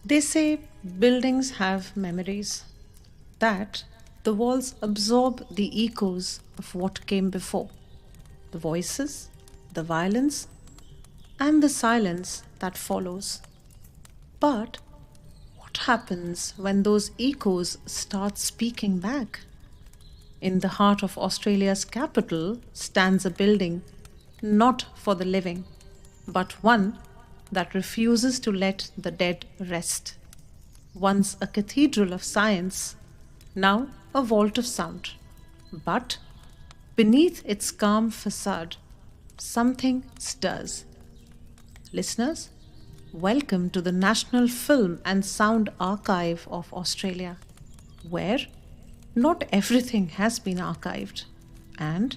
They say buildings have memories, that the walls absorb the echoes of what came before, the voices, the violence, and the silence that follows. But what happens when those echoes start speaking back? In the heart of Australia's capital stands a building not for the living, but one that refuses to let the dead rest. Once a cathedral of science, now a vault of sound. But beneath its calm facade, something stirs. Listeners, welcome to the National Film and Sound Archive of Australia, where not everything has been archived and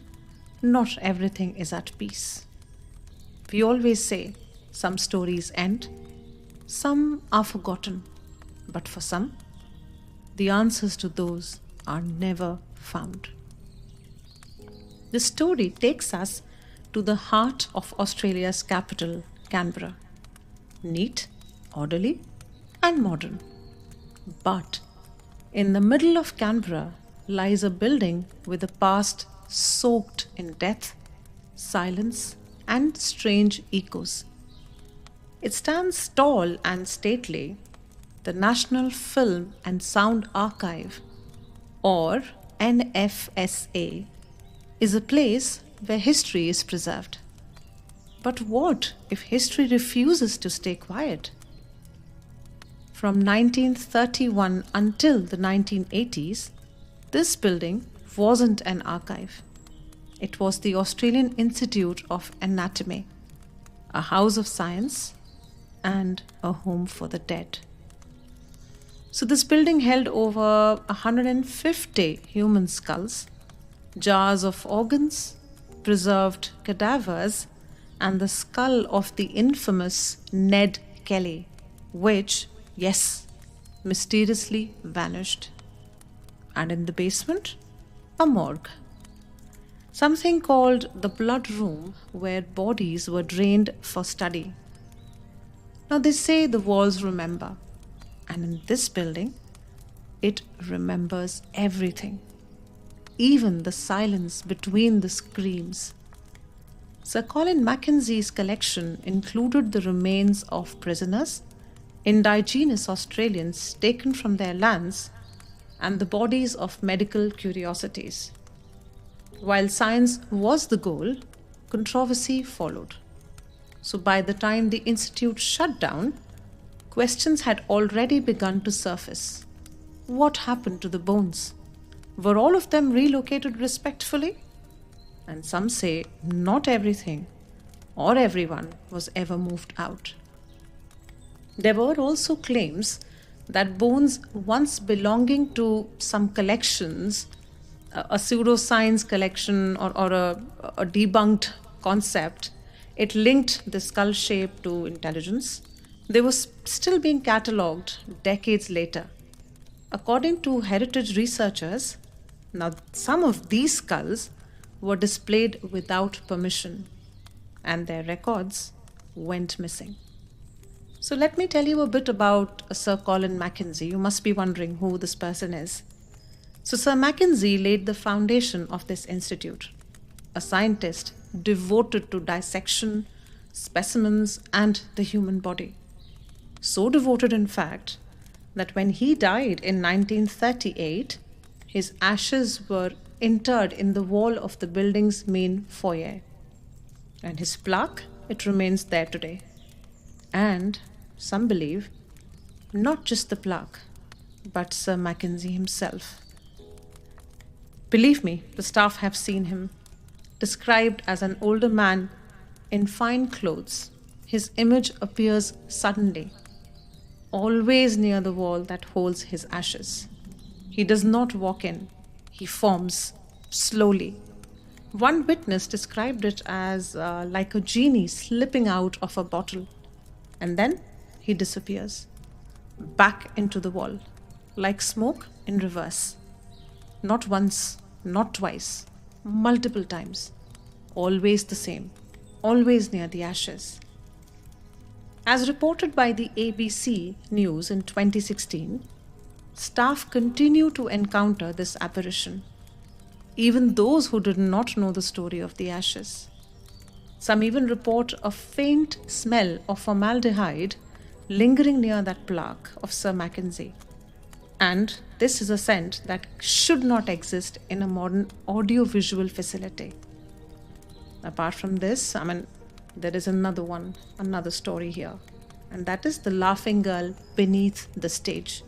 not everything is at peace. We always say some stories end, some are forgotten, but for some, the answers to those are never found. The story takes us to the heart of Australia's capital, Canberra. Neat, orderly, and modern. But in the middle of Canberra lies a building with a past soaked in death, silence, and strange echoes. It stands tall and stately. The National Film and Sound Archive, or NFSA, is a place where history is preserved. But what if history refuses to stay quiet? From 1931 until the 1980s, this building wasn't an archive. It was the Australian Institute of Anatomy, a house of science, and a home for the dead. So, this building held over 150 human skulls, jars of organs, preserved cadavers, and the skull of the infamous Ned Kelly, which, yes, mysteriously vanished. And in the basement, a morgue. Something called the blood room, where bodies were drained for study. Now, they say the walls remember, and in this building, it remembers everything, even the silence between the screams. Sir Colin Mackenzie's collection included the remains of prisoners, indigenous Australians taken from their lands, and the bodies of medical curiosities. While science was the goal, controversy followed. So by the time the institute shut down, questions had already begun to surface. What happened to the bones? Were all of them relocated respectfully? And some say not everything or everyone was ever moved out. There were also claims that bones once belonging to some collections, a pseudoscience collection or a debunked concept, it linked the skull shape to intelligence. They were still being catalogued decades later. According to heritage researchers, now some of these skulls were displayed without permission and their records went missing. So let me tell you a bit about Sir Colin Mackenzie. You must be wondering who this person is. So Sir Mackenzie laid the foundation of this institute, a scientist devoted to dissection, specimens, and the human body. So devoted, in fact, that when he died in 1938, his ashes were interred in the wall of the building's main foyer. And his plaque, it remains there today. And some believe, not just the plaque, but Sir Mackenzie himself. Believe me, the staff have seen him. Described as an older man in fine clothes, his image appears suddenly, always near the wall that holds his ashes. He does not walk in, he forms slowly. One witness described it as like a genie slipping out of a bottle, and then he disappears back into the wall, like smoke in reverse. Not once, not twice, multiple times. Always the same, always near the ashes. As reported by the ABC News in 2016, staff continue to encounter this apparition, even those who did not know the story of the ashes. Some even report a faint smell of formaldehyde lingering near that plaque of Sir Mackenzie. And this is a scent that should not exist in a modern audiovisual facility. Apart from this, there is another story here, and that is the laughing girl beneath the stage.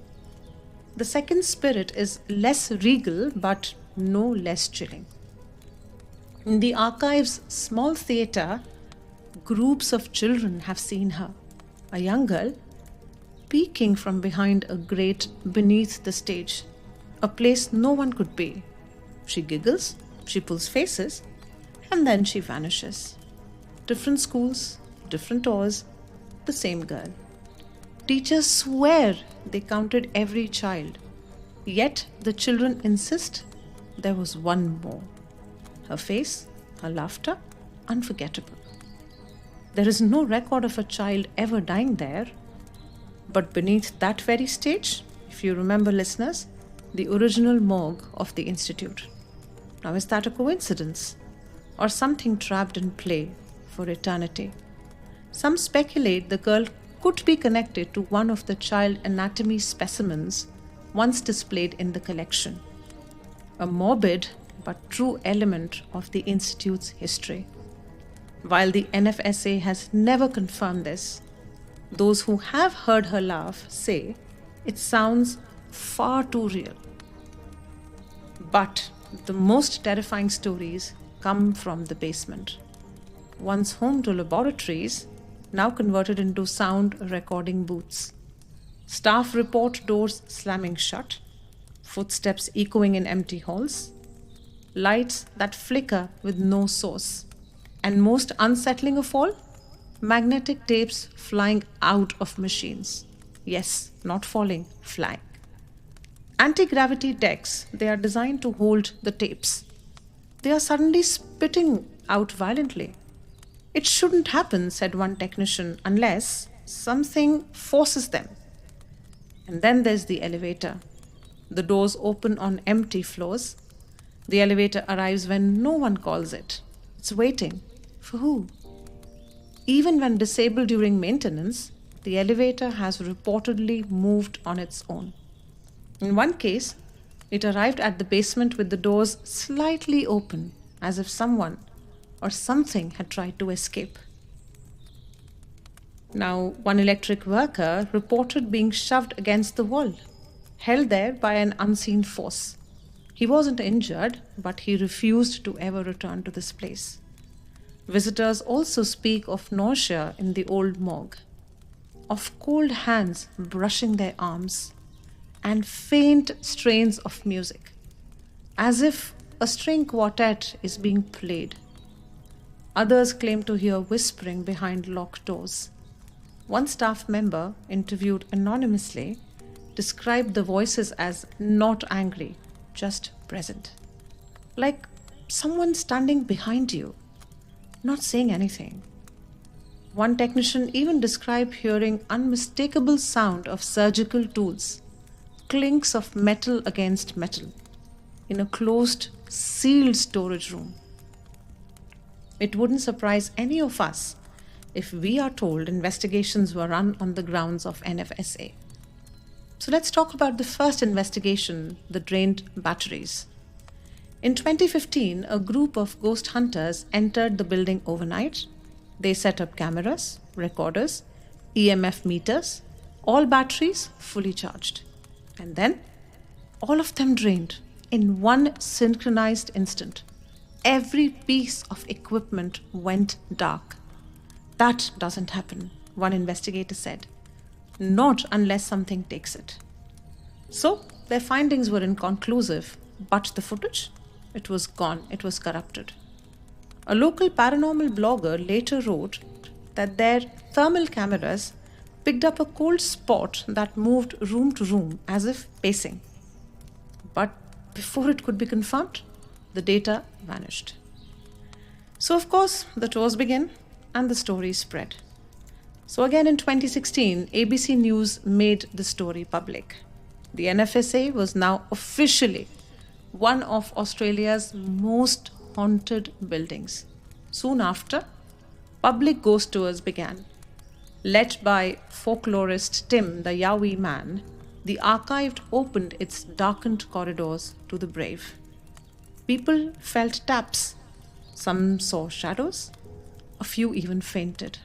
The second spirit is less regal but no less chilling. In the archive's small theatre, groups of children have seen her, a young girl, peeking from behind a grate beneath the stage, a place no one could be. She giggles, she pulls faces, and then she vanishes. Different schools, different doors, the same girl. Teachers swear they counted every child, yet the children insist there was one more. Her face, her laughter, unforgettable. There is no record of a child ever dying there. But beneath that very stage, if you remember, listeners, the original morgue of the Institute. Now, is that a coincidence? Or something trapped in play for eternity? Some speculate the girl could be connected to one of the child anatomy specimens once displayed in the collection. A morbid but true element of the Institute's history. While the NFSA has never confirmed this, those who have heard her laugh say it sounds far too real. But the most terrifying stories come from the basement. Once home to laboratories, now converted into sound recording booths. Staff report doors slamming shut, footsteps echoing in empty halls, lights that flicker with no source, and most unsettling of all, magnetic tapes flying out of machines. Yes, not falling, flying. Anti-gravity decks, they are designed to hold the tapes. They are suddenly spitting out violently. It shouldn't happen, said one technician, unless something forces them. And then there's the elevator. The doors open on empty floors. The elevator arrives when no one calls it. It's waiting. For who? Even when disabled during maintenance, the elevator has reportedly moved on its own. In one case, it arrived at the basement with the doors slightly open, as if someone or something had tried to escape. Now, one electric worker reported being shoved against the wall, held there by an unseen force. He wasn't injured, but he refused to ever return to this place. Visitors also speak of nausea in the old morgue, of cold hands brushing their arms, and faint strains of music, as if a string quartet is being played. Others claim to hear whispering behind locked doors. One staff member, interviewed anonymously, described the voices as not angry, just present. Like someone standing behind you, not saying anything. One technician even described hearing unmistakable sound of surgical tools, clinks of metal against metal, in a closed, sealed storage room. It wouldn't surprise any of us if we are told investigations were run on the grounds of NFSA. So let's talk about the first investigation, the drained batteries. In 2015, a group of ghost hunters entered the building overnight. They set up cameras, recorders, EMF meters, all batteries fully charged. And then, all of them drained in one synchronized instant. Every piece of equipment went dark. That doesn't happen, one investigator said. Not unless something takes it. So, their findings were inconclusive, but the footage? It was gone, it was corrupted. A local paranormal blogger later wrote that their thermal cameras picked up a cold spot that moved room to room as if pacing. But before it could be confirmed, the data vanished. So, of course, the tours began and the story spread. So, again in 2016, ABC News made the story public. The NFSA was now officially one of Australia's most haunted buildings. Soon after, public ghost tours began. Led by folklorist Tim the Yowie Man, the archive opened its darkened corridors to the brave. People felt taps, some saw shadows, a few even fainted.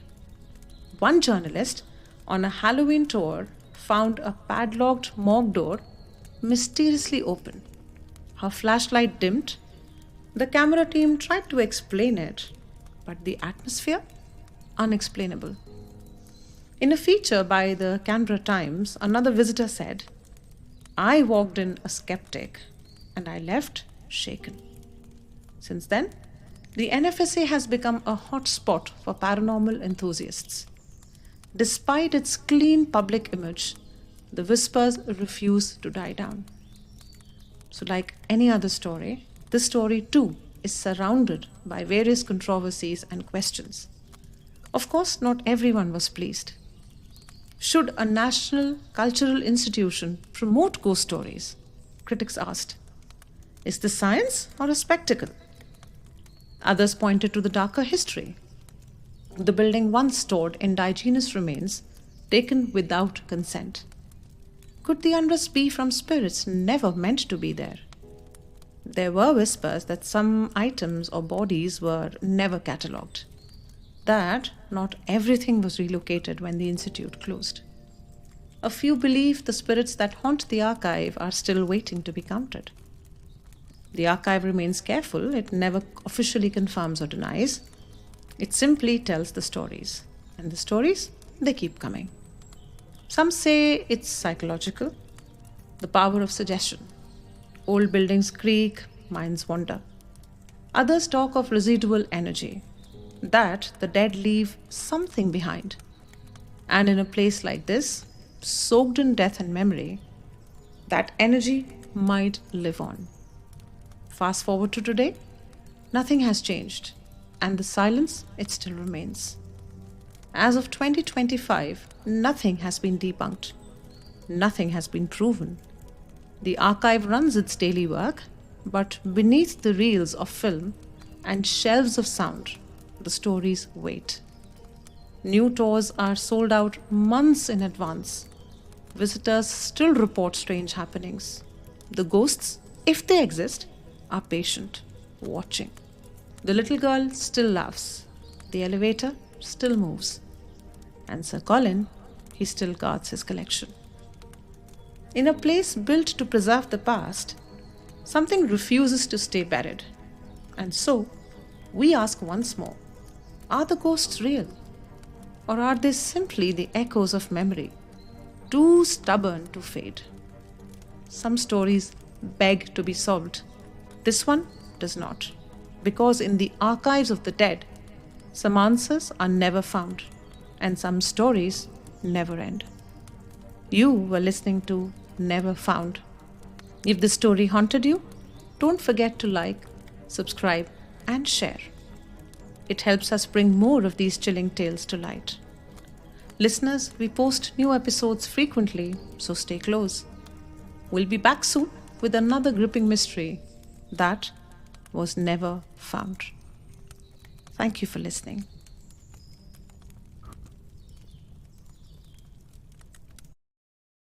One journalist on a Halloween tour found a padlocked morgue door mysteriously open. Her flashlight dimmed. The camera team tried to explain it, but the atmosphere? Unexplainable. In a feature by the Canberra Times, another visitor said, "I walked in a skeptic and I left shaken." Since then, the NFSA has become a hotspot for paranormal enthusiasts. Despite its clean public image, the whispers refuse to die down. So, like any other story, this story too is surrounded by various controversies and questions. Of course, not everyone was pleased. Should a national cultural institution promote ghost stories? Critics asked. Is this science or a spectacle? Others pointed to the darker history. The building once stored indigenous remains taken without consent. Could the unrest be from spirits never meant to be there? There were whispers that some items or bodies were never catalogued, that not everything was relocated when the institute closed. A few believe the spirits that haunt the archive are still waiting to be counted. The archive remains careful, it never officially confirms or denies. It simply tells the stories, and the stories, they keep coming. Some say it's psychological, the power of suggestion. Old buildings creak, minds wander. Others talk of residual energy, that the dead leave something behind. And in a place like this, soaked in death and memory, that energy might live on. Fast forward to today, nothing has changed, and the silence, it still remains. As of 2025, nothing has been debunked. Nothing has been proven. The archive runs its daily work, but beneath the reels of film and shelves of sound, the stories wait. New tours are sold out months in advance. Visitors still report strange happenings. The ghosts, if they exist, are patient, watching. The little girl still laughs. The elevator still moves. And Sir Colin, he still guards his collection. In a place built to preserve the past, something refuses to stay buried. And so, we ask once more, are the ghosts real? Or are they simply the echoes of memory, too stubborn to fade? Some stories beg to be solved. This one does not, because in the archives of the dead, some answers are never found, and some stories never end. You were listening to Never Found. If this story haunted you, don't forget to like, subscribe, and share. It helps us bring more of these chilling tales to light. Listeners, we post new episodes frequently, so stay close. We'll be back soon with another gripping mystery that was never found. Thank you for listening.